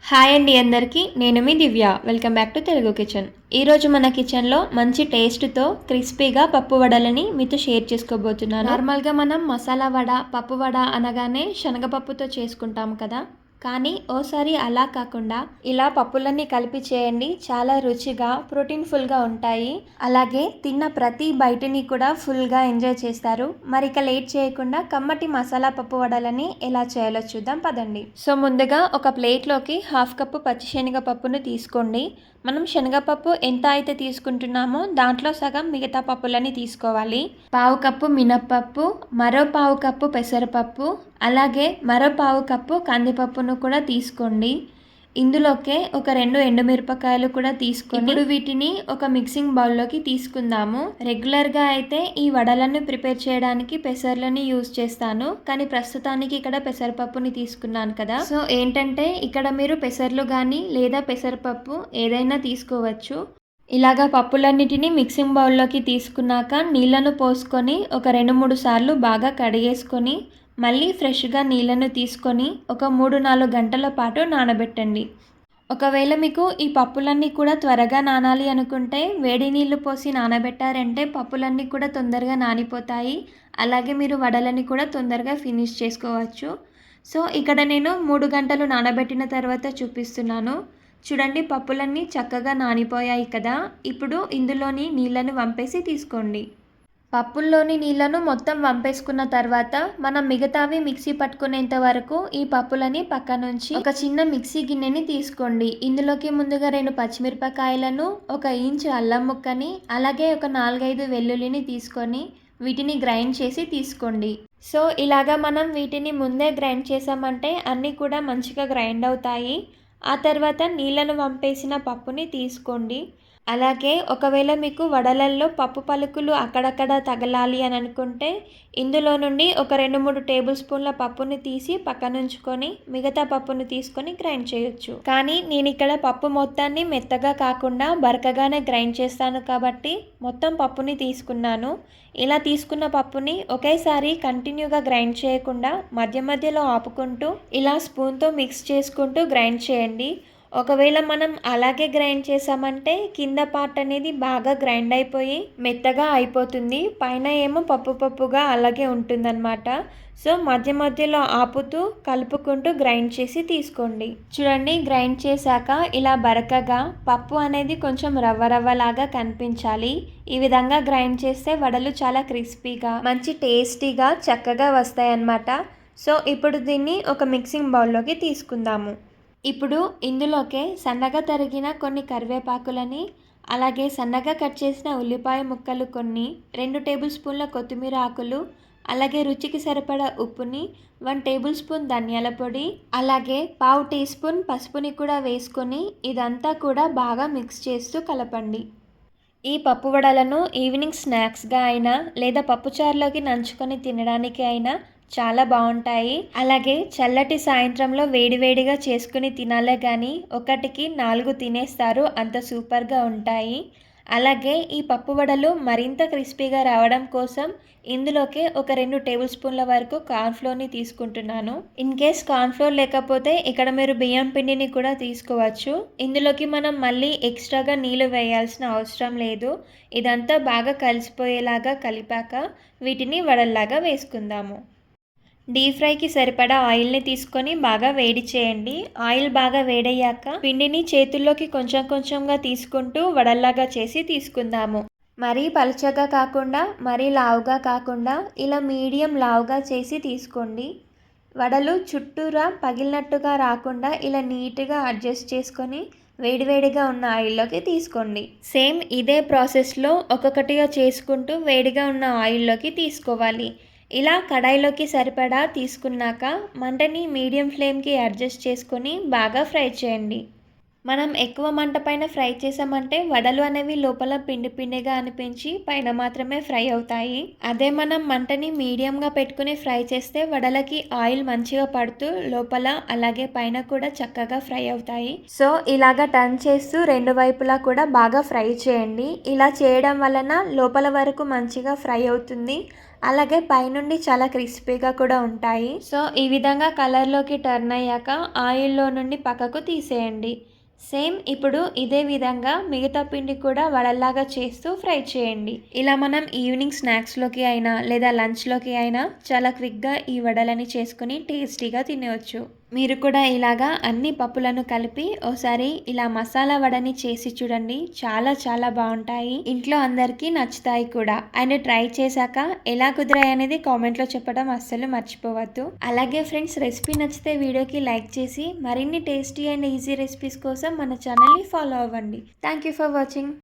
Hi అండి అందరికీ. నేను మీ Divya. Welcome back to Telugu kitchen. ఈరోజు మన కిచెన్లో మంచి టేస్ట్తో క్రిస్పీగా పప్పు వడలని మీతో షేర్ చేసుకోబోతున్నాను. నార్మల్గా మనం మసాలా వడ, పప్పు వడ అనగానే శనగపప్పుతో చేసుకుంటాం కదా, కానీ ఓసారి అలా కాకుండా ఇలా పప్పులన్నీ కలిపి చేయండి. చాలా రుచిగా ప్రోటీన్ఫుల్గా ఉంటాయి. అలాగే తిన్న ప్రతి బయటని కూడా ఫుల్గా ఎంజాయ్ చేస్తారు. మరి ఇక లేట్ చేయకుండా కమ్మటి మసాలా పప్పు వడలని ఎలా చేయాలో చూద్దాం పదండి. సో ముందుగా ఒక ప్లేట్లోకి 1/2 కప్పు పచ్చిశనగపప్పును తీసుకోండి. మనం శనగపప్పు ఎంత అయితే తీసుకుంటున్నామో దాంట్లో సగం మిగతా పప్పులని తీసుకోవాలి. 1/2 కప్పు మినప్పప్పు, మరో 1/2 కప్పు పెసరపప్పు, అలాగే మరో 1/2 కప్పు కందిపప్పును కూడా తీసుకోండి. ఇందులోకే ఒక 2 ఎండుమిరపకాయలు కూడా తీసుకొని ఇప్పుడు వీటిని ఒక మిక్సింగ్ బౌల్లోకి తీసుకుందాము. రెగ్యులర్గా అయితే ఈ వడలను ప్రిపేర్ చేయడానికి పెసర్లని యూజ్ చేస్తాను, కానీ ప్రస్తుతానికి ఇక్కడ పెసరపప్పుని తీసుకున్నాను కదా, సో ఏంటంటే ఇక్కడ మీరు పెసర్లు కానీ లేదా పెసరపప్పు ఏదైనా తీసుకోవచ్చు. ఇలాగా పప్పులన్నిటిని మిక్సింగ్ బౌల్లోకి తీసుకున్నాక నీళ్ళను పోసుకొని ఒక 2-3 సార్లు బాగా కడిగేసుకొని మళ్ళీ ఫ్రెష్గా నీళ్ళను తీసుకొని ఒక 3-4 గంటల పాటు నానబెట్టండి. ఒకవేళ మీకు ఈ పప్పులన్నీ కూడా త్వరగా నానాలి అనుకుంటే వేడి నీళ్ళు పోసి నానబెట్టారంటే పప్పులన్నీ కూడా తొందరగా నానిపోతాయి. అలాగే మీరు వడలని కూడా తొందరగా ఫినిష్ చేసుకోవచ్చు. సో ఇక్కడ నేను 3 గంటలు నానబెట్టిన తర్వాత చూపిస్తున్నాను. చూడండి, పప్పులన్నీ చక్కగా నానిపోయాయి కదా. ఇప్పుడు ఇందులోని నీళ్ళను వంపేసి తీసుకోండి. పప్పుల్లోని నీళ్ళను మొత్తం వంపేసుకున్న తర్వాత మనం మిగతావి మిక్సీ పట్టుకునేంత వరకు ఈ పప్పులని పక్కనుంచి ఒక చిన్న మిక్సీ గిన్నెని తీసుకోండి. ఇందులోకి ముందుగా 2 పచ్చిమిరపకాయలను, 1 ఇంచు అల్లం ముక్కని, అలాగే ఒక 4-5 వెల్లుల్లిని తీసుకొని వీటిని గ్రైండ్ చేసి తీసుకోండి. సో ఇలాగా మనం వీటిని ముందే గ్రైండ్ చేసామంటే అన్నీ కూడా మంచిగా గ్రైండ్ అవుతాయి. ఆ తర్వాత నీళ్ళను వంపేసిన పప్పుని తీసుకోండి. అలాగే ఒకవేళ మీకు వడలల్లో పప్పు పలుకులు అక్కడక్కడ తగలాలి అని అనుకుంటే ఇందులో నుండి ఒక 2-3 టేబుల్ స్పూన్ల పప్పుని తీసి పక్కనుంచుకొని మిగతా పప్పుని తీసుకొని గ్రైండ్ చేయొచ్చు. కానీ నేను ఇక్కడ పప్పు మొత్తాన్ని మెత్తగా కాకుండా బరకగానే గ్రైండ్ చేస్తాను కాబట్టి మొత్తం పప్పుని తీసుకున్నాను. ఇలా తీసుకున్న పప్పుని ఒకేసారి కంటిన్యూగా గ్రైండ్ చేయకుండా మధ్య మధ్యలో ఆపుకుంటూ ఇలా స్పూన్తో మిక్స్ చేసుకుంటూ గ్రైండ్ చేయండి. ఒకవేళ మనం అలాగే గ్రైండ్ చేసామంటే కింద పార్ట్ అనేది బాగా గ్రైండ్ అయిపోయి మెత్తగా అయిపోతుంది, పైన ఏమో పప్పు పప్పుగా అలాగే ఉంటుందన్నమాట. సో మధ్య మధ్యలో ఆపుతూ కలుపుకుంటూ గ్రైండ్ చేసి తీసుకోండి. చూడండి, గ్రైండ్ చేశాక ఇలా బరకగా పప్పు అనేది కొంచెం రవ్వ రవ్వలాగా కనిపించాలి. ఈ విధంగా గ్రైండ్ చేస్తే వడలు చాలా క్రిస్పీగా మంచి టేస్టీగా చక్కగా వస్తాయన్నమాట. సో ఇప్పుడు దీన్ని ఒక మిక్సింగ్ బౌల్లోకి తీసుకుందాము. ఇప్పుడు ఇందులోకే సన్నగా తరిగిన కొన్ని కరివేపాకులని, అలాగే సన్నగా కట్ చేసిన ఉల్లిపాయ ముక్కలు కొన్ని, 2 టేబుల్ స్పూన్ల కొత్తిమీర ఆకులు, అలాగే రుచికి సరిపడా ఉప్పుని, 1 టేబుల్ స్పూన్ ధనియాల పొడి, అలాగే 1/2 టీ స్పూన్ పసుపుని కూడా వేసుకొని ఇదంతా కూడా బాగా మిక్స్ చేస్తూ కలపండి. ఈ పప్పు వడలను ఈవినింగ్ స్నాక్స్గా అయినా లేదా పప్పుచారులోకి నంచుకొని తినడానికి అయినా చాలా బాగుంటాయి. అలాగే చల్లటి సాయంత్రంలో వేడివేడిగా చేసుకుని తినాలే కానీ 1కి 4 తినేస్తారు, అంత సూపర్గా ఉంటాయి. అలాగే ఈ పప్పు వడలు మరింత క్రిస్పీగా రావడం కోసం ఇందులోకి ఒక 2 టేబుల్ స్పూన్ల వరకు కార్న్ఫ్లోర్ని తీసుకుంటున్నాను. ఇన్ కేస్ కార్న్ఫ్లోర్ లేకపోతే ఇక్కడ మీరు బియ్యం పిండిని కూడా తీసుకోవచ్చు. ఇందులోకి మనం మళ్ళీ ఎక్స్ట్రాగా నీళ్ళు వేయాల్సిన అవసరం లేదు. ఇదంతా బాగా కలిసిపోయేలాగా కలిపాక వీటిని వడల్లాగా వేసుకుందాము. డీప్ ఫ్రైకి సరిపడా ఆయిల్ని తీసుకొని బాగా వేడి చేయండి. ఆయిల్ బాగా వేడయ్యాక పిండిని చేతుల్లోకి కొంచెం కొంచెంగా తీసుకుంటూ వడల్లాగా చేసి తీసుకుందాము. మరీ పలుచగా కాకుండా మరీ లావుగా కాకుండా ఇలా మీడియం లావుగా చేసి తీసుకోండి. వడలు చుట్టూరా పగిలినట్టుగా రాకుండా ఇలా నీట్గా అడ్జస్ట్ చేసుకొని వేడివేడిగా ఉన్న ఆయిల్లోకి తీసుకోండి. సేమ్ ఇదే ప్రాసెస్లో ఒక్కొక్కటిగా చేసుకుంటూ వేడిగా ఉన్న ఆయిల్లోకి తీసుకోవాలి. ఇలా కడాయిలోకి సరిపడా తీసుకున్నాక మంటని మీడియం ఫ్లేమ్కి అడ్జస్ట్ చేసుకొని బాగా ఫ్రై చేయండి. మనం ఎక్కువ మంట పైన ఫ్రై చేసామంటే వడలు అనేవి లోపల పిండి పిండిగా అనిపించి పైన మాత్రమే ఫ్రై అవుతాయి. అదే మనం మంటని మీడియంగా పెట్టుకుని ఫ్రై చేస్తే వడలకి ఆయిల్ మంచిగా పడుతూ లోపల అలాగే పైన కూడా చక్కగా ఫ్రై అవుతాయి. సో ఇలాగా టర్న్ చేస్తూ రెండు వైపులా కూడా బాగా ఫ్రై చేయండి. ఇలా చేయడం వలన లోపల వరకు మంచిగా ఫ్రై అవుతుంది. అలాగే పైనుండి చాలా క్రిస్పీగా కూడా ఉంటాయి. సో ఈ విధంగా కలర్లోకి టర్న్ అయ్యాక ఆయిల్లో నుండి పక్కకు తీసేయండి. సేమ్ ఇప్పుడు ఇదే విధంగా మిగతా పిండి కూడా వడల్లాగా చేస్తూ ఫ్రై చేయండి. ఇలా మనం ఈవినింగ్ స్నాక్స్లోకి అయినా లేదా లంచ్లోకి అయినా చాలా క్విక్గా ఈ వడలని చేసుకుని టేస్టీగా తినవచ్చు. మీరు కూడా ఇలాగా అన్ని పప్పులను కలిపి ఓసారి ఇలా మసాలా వడని చేసి చూడండి. చాలా చాలా బాగుంటాయి. ఇంట్లో అందరికీ నచ్చుతాయి కూడా. అండ్ ట్రై చేశాక ఎలా కుదిరాయి అనేది కామెంట్లో చెప్పడం అస్సలు మర్చిపోవద్దు. అలాగే ఫ్రెండ్స్, రెసిపీ నచ్చితే వీడియోకి లైక్ చేసి మరిన్ని టేస్టీ అండ్ ఈజీ రెసిపీస్ కోసం మన ఛానల్ని ఫాలో అవ్వండి. Thank you for watching.